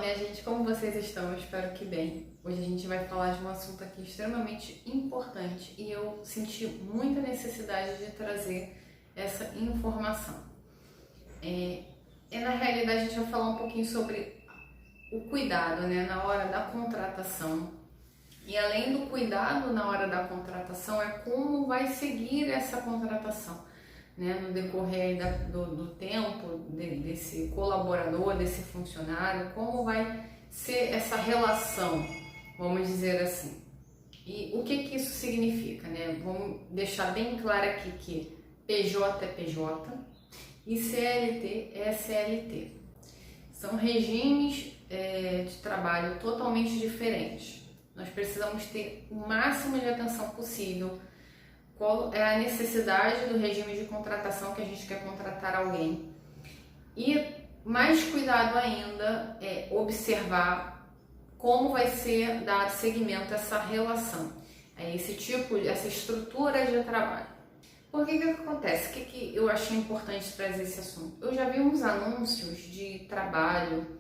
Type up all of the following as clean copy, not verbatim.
minha gente, como vocês estão? Eu espero que bem. Hoje a gente vai falar de um assunto aqui extremamente importante e eu senti muita necessidade de trazer essa informação. Na realidade a gente vai falar um pouquinho sobre o cuidado, né, na hora da contratação. E além do cuidado na hora da contratação, é como vai seguir essa contratação, né, no decorrer do tempo desse colaborador, desse funcionário, como vai ser essa relação, vamos dizer assim. E o que isso significa, né? Vamos deixar bem claro aqui que PJ é PJ e CLT é CLT. São regimes de trabalho totalmente diferentes. Nós precisamos ter o máximo de atenção possível. Qual é a necessidade do regime de contratação que a gente quer contratar alguém. E mais cuidado ainda é observar como vai ser dado seguimento a essa relação, a essa estrutura de trabalho. Por que acontece? O que eu achei importante trazer esse assunto? Eu já vi uns anúncios de trabalho,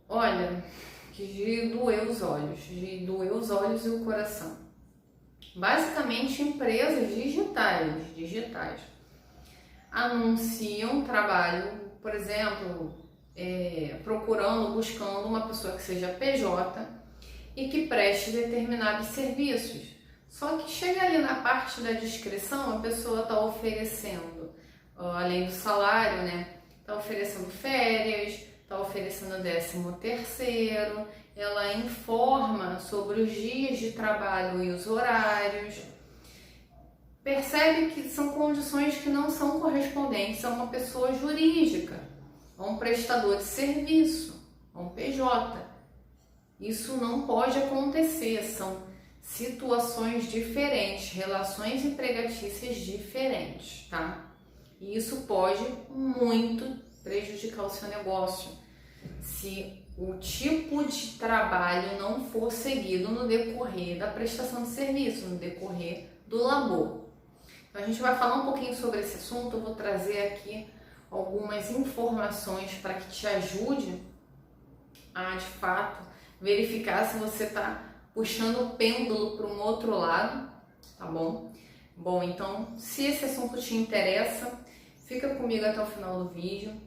olha, de doer os olhos e o coração. Basicamente, empresas digitais anunciam trabalho, por exemplo, buscando uma pessoa que seja PJ e que preste determinados serviços. Só que chega ali na parte da descrição, a pessoa está oferecendo, além do salário, né? Está oferecendo férias, está oferecendo 13º, ela informa sobre os dias de trabalho e os horários. Percebe que são condições que não são correspondentes a uma pessoa jurídica, a um prestador de serviço, a um PJ. Isso não pode acontecer, são situações diferentes, relações empregatícias diferentes, tá? E isso pode muito prejudicar o seu negócio se o tipo de trabalho não for seguido no decorrer da prestação de serviço, no decorrer do labor. Então a gente vai falar um pouquinho sobre esse assunto, eu vou trazer aqui algumas informações para que te ajude a, de fato, verificar se você está puxando o pêndulo para um outro lado, tá bom? Bom, então, se esse assunto te interessa, fica comigo até o final do vídeo.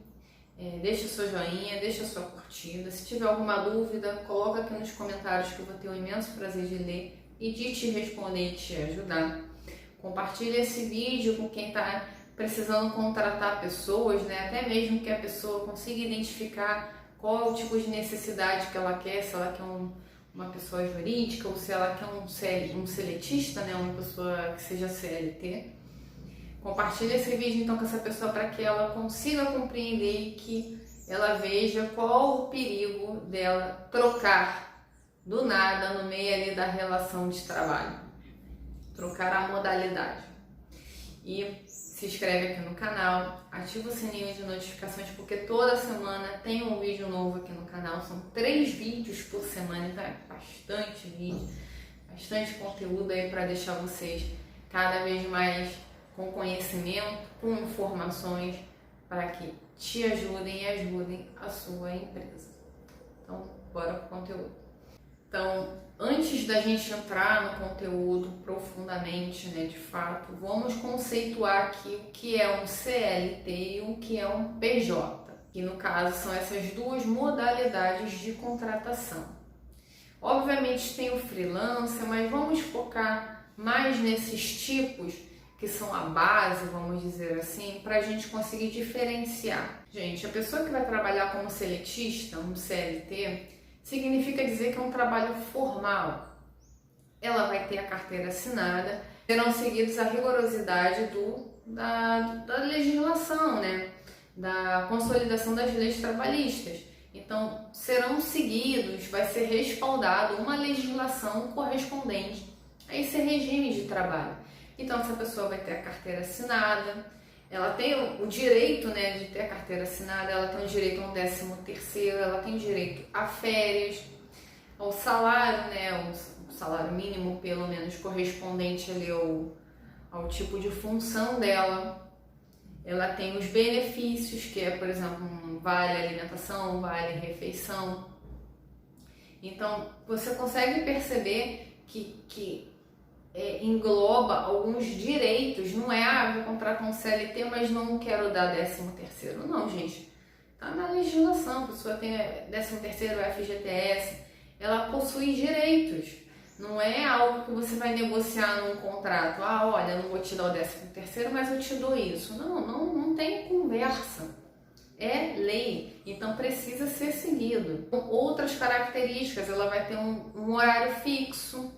Deixa o seu joinha, deixa a sua curtida. Se tiver alguma dúvida, coloca aqui nos comentários que eu vou ter um imenso prazer de ler e de te responder e te ajudar. Compartilha esse vídeo com quem está precisando contratar pessoas, né? Até mesmo que a pessoa consiga identificar qual é o tipo de necessidade que ela quer, se ela quer uma pessoa jurídica ou se ela quer um seletista, né? Uma pessoa que seja CLT. Compartilha esse vídeo então com essa pessoa para que ela consiga compreender e que ela veja qual o perigo dela trocar do nada no meio ali da relação de trabalho. Trocar a modalidade. E se inscreve aqui no canal, ativa o sininho de notificações porque toda semana tem um vídeo novo aqui no canal. São 3 vídeos por semana, então é bastante vídeo, bastante conteúdo aí para deixar vocês cada vez mais com conhecimento, com informações para que te ajudem e ajudem a sua empresa. Então, bora pro conteúdo. Então, antes da gente entrar no conteúdo profundamente, né, de fato, vamos conceituar aqui o que é um CLT e o que é um PJ. E no caso são essas duas modalidades de contratação. Obviamente tem o freelancer, mas vamos focar mais nesses tipos que são a base, vamos dizer assim, para a gente conseguir diferenciar. Gente, a pessoa que vai trabalhar como seletista, um CLT, significa dizer que é um trabalho formal. Ela vai ter a carteira assinada, serão seguidos a rigorosidade da legislação, né? Da consolidação das leis trabalhistas. Então, serão seguidos, vai ser respaldado uma legislação correspondente a esse regime de trabalho. Então, essa pessoa vai ter a carteira assinada, ela tem o direito, né, de ter a carteira assinada, ela tem o direito a um 13º, ela tem direito a férias, ao salário, né, o salário mínimo, pelo menos, correspondente ali ao tipo de função dela. Ela tem os benefícios, que é, por exemplo, um vale alimentação, vale refeição. Então, você consegue perceber que engloba alguns direitos, não é, vou contratar um CLT, mas não quero dar 13º. Não, gente, tá na legislação, a pessoa tem 13º, FGTS, ela possui direitos. Não é algo que você vai negociar num contrato. Ah, olha, eu não vou te dar o 13º, mas eu te dou isso. Não tem conversa. É lei, então precisa ser seguido. Outras características, ela vai ter um horário fixo,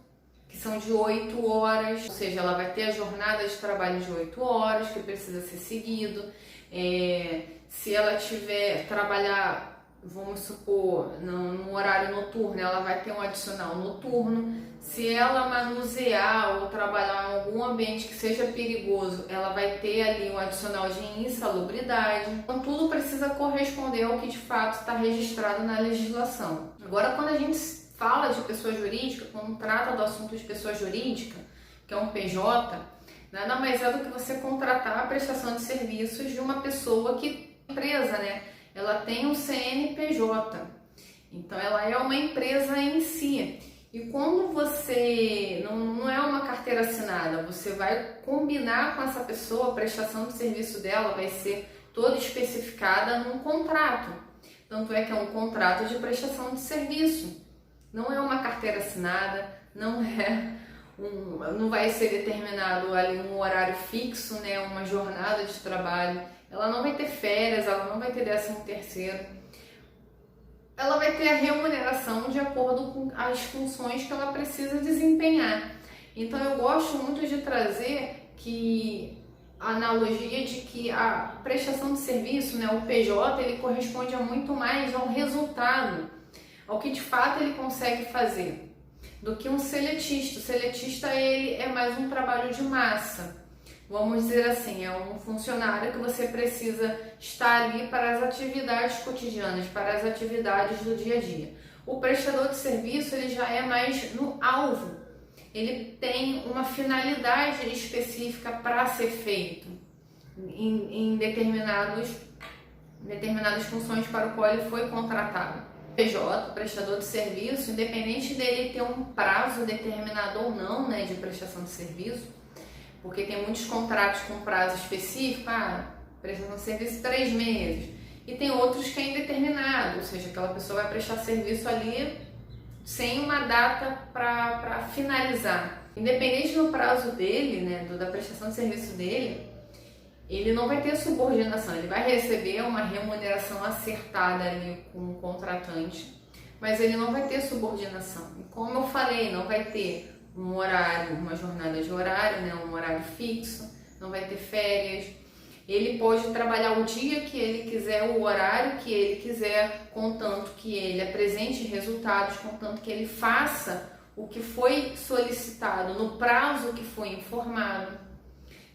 que são de 8 horas, ou seja, ela vai ter a jornada de trabalho de 8 horas, que precisa ser seguido. Se ela tiver trabalhar, vamos supor, no horário noturno, ela vai ter um adicional noturno. Se ela manusear ou trabalhar em algum ambiente que seja perigoso, ela vai ter ali um adicional de insalubridade. Então tudo precisa corresponder ao que de fato está registrado na legislação. Agora, quando a gente fala de pessoa jurídica, quando trata do assunto de pessoa jurídica, que é um PJ, nada mais é do que você contratar a prestação de serviços de uma pessoa que empresa, né? Ela tem um CNPJ, então ela é uma empresa em si. E quando você não é uma carteira assinada, você vai combinar com essa pessoa, a prestação de serviço dela vai ser toda especificada num contrato. Tanto é que é um contrato de prestação de serviço. Não é uma carteira assinada, não vai ser determinado ali um horário fixo, né, uma jornada de trabalho. Ela não vai ter férias, ela não vai ter 13º. Ela vai ter a remuneração de acordo com as funções que ela precisa desempenhar. Então eu gosto muito de trazer a analogia de que a prestação de serviço, né, o PJ, ele corresponde a muito mais ao resultado, ao que de fato ele consegue fazer, do que um seletista. O seletista, ele é mais um trabalho de massa. Vamos dizer assim, é um funcionário que você precisa estar ali para as atividades cotidianas, para as atividades do dia a dia. O prestador de serviço, ele já é mais no alvo. Ele tem uma finalidade específica para ser feito em determinadas funções para o qual ele foi contratado. PJ, prestador de serviço, independente dele ter um prazo determinado ou não, né, de prestação de serviço, porque tem muitos contratos com prazo específico, prestação de serviço 3 meses, e tem outros que é indeterminado, ou seja, aquela pessoa vai prestar serviço ali sem uma data para finalizar. Independente do prazo dele, né, da prestação de serviço dele, ele não vai ter subordinação, ele vai receber uma remuneração acertada ali com o contratante, mas ele não vai ter subordinação. E como eu falei, não vai ter um horário, uma jornada de horário, né, um horário fixo, não vai ter férias. Ele pode trabalhar o dia que ele quiser, o horário que ele quiser, contanto que ele apresente resultados, contanto que ele faça o que foi solicitado no prazo que foi informado.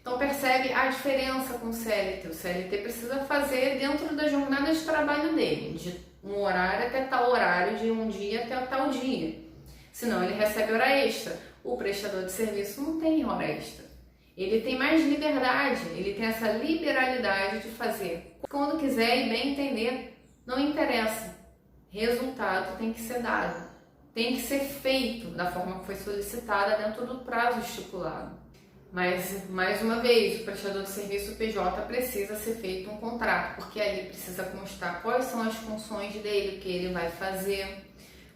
Então percebe a diferença com o CLT. O CLT precisa fazer dentro da jornada de trabalho dele, de um horário até tal horário, de um dia até tal dia. Senão ele recebe hora extra. O prestador de serviço não tem hora extra. Ele tem mais liberdade, ele tem essa liberalidade de fazer quando quiser e bem entender. Não interessa. Resultado tem que ser dado. Tem que ser feito da forma que foi solicitada dentro do prazo estipulado. Mas, mais uma vez, o prestador de serviço PJ precisa ser feito um contrato, porque ali precisa constar quais são as funções dele, o que ele vai fazer,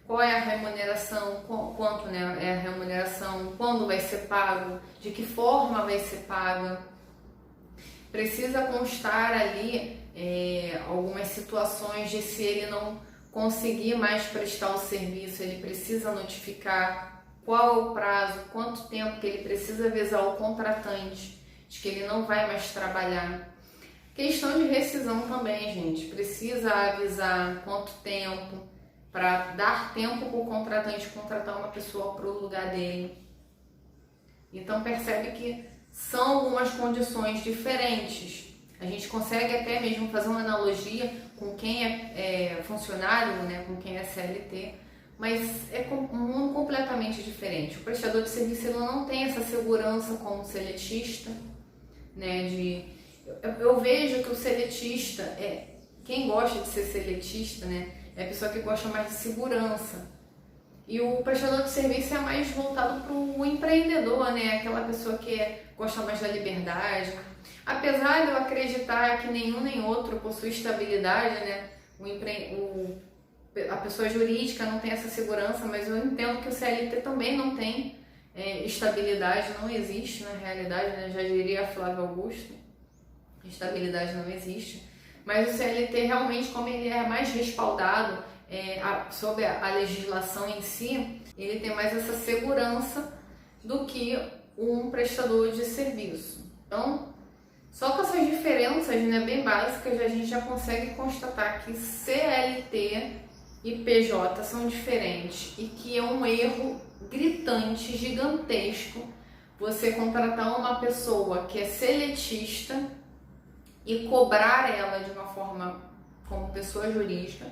qual é a remuneração, quanto, né, é a remuneração, quando vai ser pago, de que forma vai ser paga. Precisa constar ali algumas situações de se ele não conseguir mais prestar o serviço, ele precisa notificar qual é o prazo, quanto tempo que ele precisa avisar o contratante de que ele não vai mais trabalhar. Questão de rescisão também, gente, precisa avisar quanto tempo, para dar tempo para o contratante contratar uma pessoa para o lugar dele. Então percebe que são algumas condições diferentes. A gente consegue até mesmo fazer uma analogia com quem é funcionário, né, com quem é CLT, mas é um mundo completamente diferente. O prestador de serviço ele não tem essa segurança como o seletista, né, eu vejo que o seletista quem gosta de ser seletista, né, é a pessoa que gosta mais de segurança. E o prestador de serviço é mais voltado para o empreendedor, né, aquela pessoa que gosta mais da liberdade. Apesar de eu acreditar que nenhum nem outro possui estabilidade, né, a pessoa jurídica não tem essa segurança, mas eu entendo que o CLT também não tem estabilidade, não existe na realidade, né? Já diria Flávio Augusto, estabilidade não existe, mas o CLT realmente, como ele é mais respaldado sobre a legislação em si, ele tem mais essa segurança do que um prestador de serviço. Então, só com essas diferenças, né, bem básicas, a gente já consegue constatar que CLT e PJ são diferentes e que é um erro gritante, gigantesco, você contratar uma pessoa que é seletista e cobrar ela de uma forma como pessoa jurídica,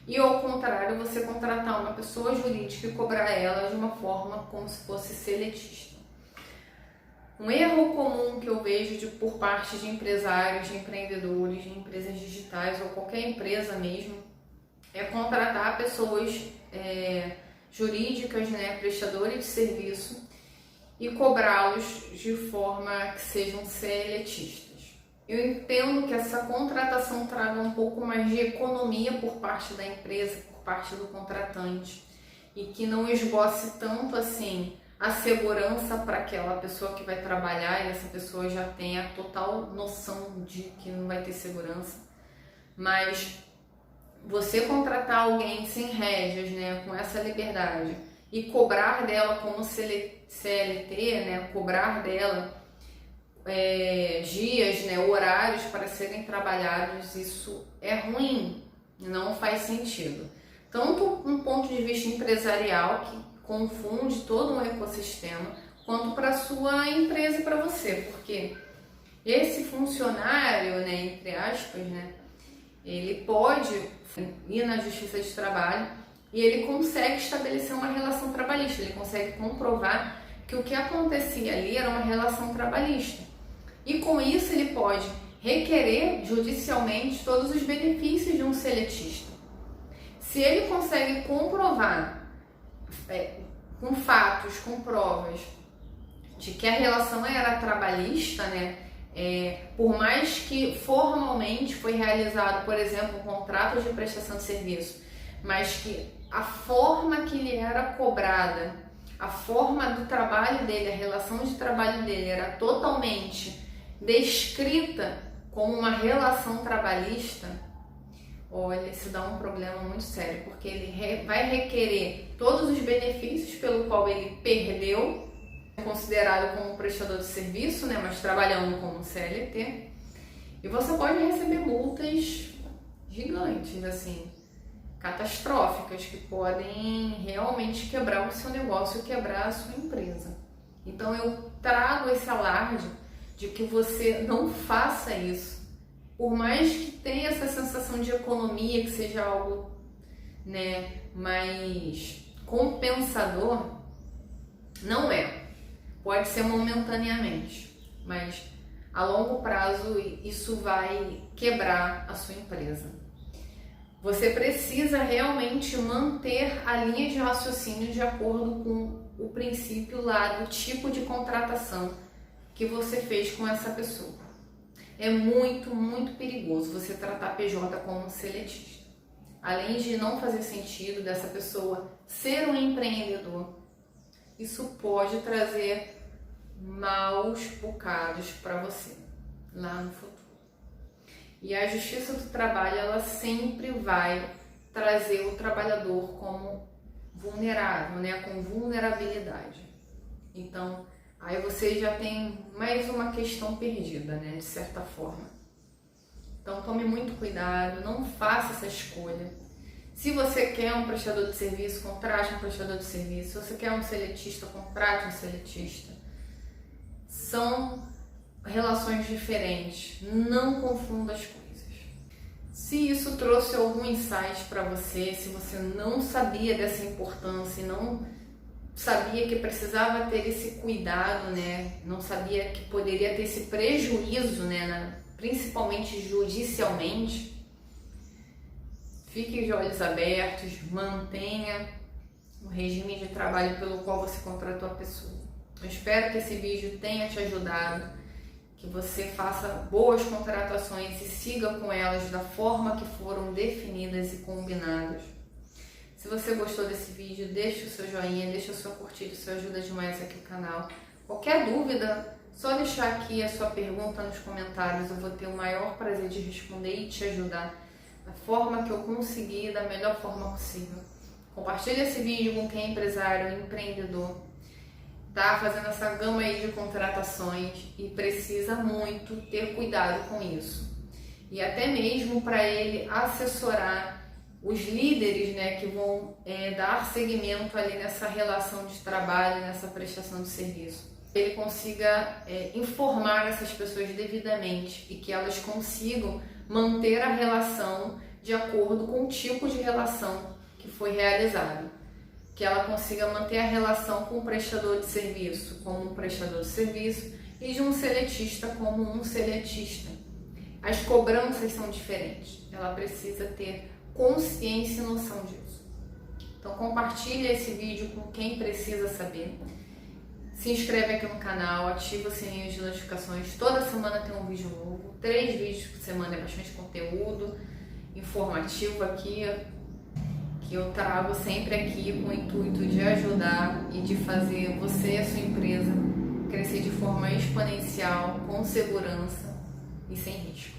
e ao contrário, você contratar uma pessoa jurídica e cobrar ela de uma forma como se fosse seletista. Um erro comum que eu vejo por parte de empresários, de empreendedores, de empresas digitais ou qualquer empresa mesmo, é contratar pessoas jurídicas, né, prestadores de serviço, e cobrá-los de forma que sejam seletistas. Eu entendo que essa contratação traga um pouco mais de economia por parte da empresa, por parte do contratante, e que não esboce tanto assim a segurança para aquela pessoa que vai trabalhar, e essa pessoa já tem a total noção de que não vai ter segurança. Mas você contratar alguém sem rédeas, né, com essa liberdade, e cobrar dela como CLT, né, cobrar dela dias, né, horários para serem trabalhados, isso é ruim, não faz sentido. Tanto um ponto de vista empresarial, que confunde todo um ecossistema, quanto para a sua empresa e para você, porque esse funcionário, né, entre aspas, né, ele pode ir na Justiça de Trabalho e ele consegue estabelecer uma relação trabalhista, ele consegue comprovar que o que acontecia ali era uma relação trabalhista. E com isso ele pode requerer judicialmente todos os benefícios de um seletista. Se ele consegue comprovar com fatos, com provas, de que a relação era trabalhista, né? Por mais que formalmente foi realizado, por exemplo, um contrato de prestação de serviço, mas que a forma que lhe era cobrada, a forma do trabalho dele, a relação de trabalho dele era totalmente descrita como uma relação trabalhista, olha, isso dá um problema muito sério, porque ele vai requerer todos os benefícios pelo qual ele perdeu, considerado como prestador de serviço, né, mas trabalhando como CLT, e você pode receber multas gigantes, assim, catastróficas, que podem realmente quebrar o seu negócio, quebrar a sua empresa. Então eu trago esse alarde de que você não faça isso. Por mais que tenha essa sensação de economia, que seja algo, né, mais compensador, não é. Pode ser momentaneamente, mas a longo prazo isso vai quebrar a sua empresa. Você precisa realmente manter a linha de raciocínio de acordo com o princípio lá do tipo de contratação que você fez com essa pessoa. É muito, muito perigoso você tratar PJ como seletista. Além de não fazer sentido dessa pessoa ser um empreendedor, isso pode trazer maus bocados para você lá no futuro. E a Justiça do Trabalho, ela sempre vai trazer o trabalhador como vulnerável, né, com vulnerabilidade. Então, aí você já tem mais uma questão perdida, né, de certa forma. Então, tome muito cuidado, não faça essa escolha. Se você quer um prestador de serviço, contrate um prestador de serviço. Se você quer um seletista, contrate um seletista. São relações diferentes, não confunda as coisas. Se isso trouxe algum insight para você, se você não sabia dessa importância e não sabia que precisava ter esse cuidado, né? Não sabia que poderia ter esse prejuízo, né? Principalmente judicialmente, fique de olhos abertos, mantenha o regime de trabalho pelo qual você contratou a pessoa. Eu espero que esse vídeo tenha te ajudado, que você faça boas contratações e siga com elas da forma que foram definidas e combinadas. Se você gostou desse vídeo, deixa o seu joinha, deixa a sua curtida, isso ajuda demais aqui o canal. Qualquer dúvida, só deixar aqui a sua pergunta nos comentários, eu vou ter o maior prazer de responder e te ajudar da forma que eu conseguir, da melhor forma possível. Compartilhe esse vídeo com quem é empresário, empreendedor, tá fazendo essa gama aí de contratações e precisa muito ter cuidado com isso. E até mesmo para ele assessorar os líderes, né, que vão dar seguimento ali nessa relação de trabalho, nessa prestação de serviço. Ele consiga informar essas pessoas devidamente e que elas consigam manter a relação de acordo com o tipo de relação que foi realizado. Que ela consiga manter a relação com o prestador de serviço como um prestador de serviço e de um seletista como um seletista. As cobranças são diferentes, ela precisa ter consciência e noção disso. Então compartilhe esse vídeo com quem precisa saber. Se inscreve aqui no canal, ativa o sininho de notificações. Toda semana tem um vídeo novo, 3 vídeos por semana, é bastante conteúdo informativo aqui, que eu trago sempre aqui com o intuito de ajudar e de fazer você e a sua empresa crescer de forma exponencial, com segurança e sem risco.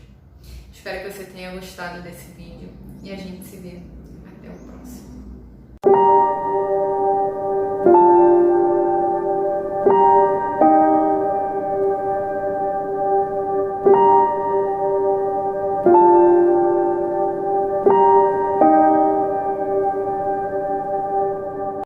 Espero que você tenha gostado desse vídeo e a gente se vê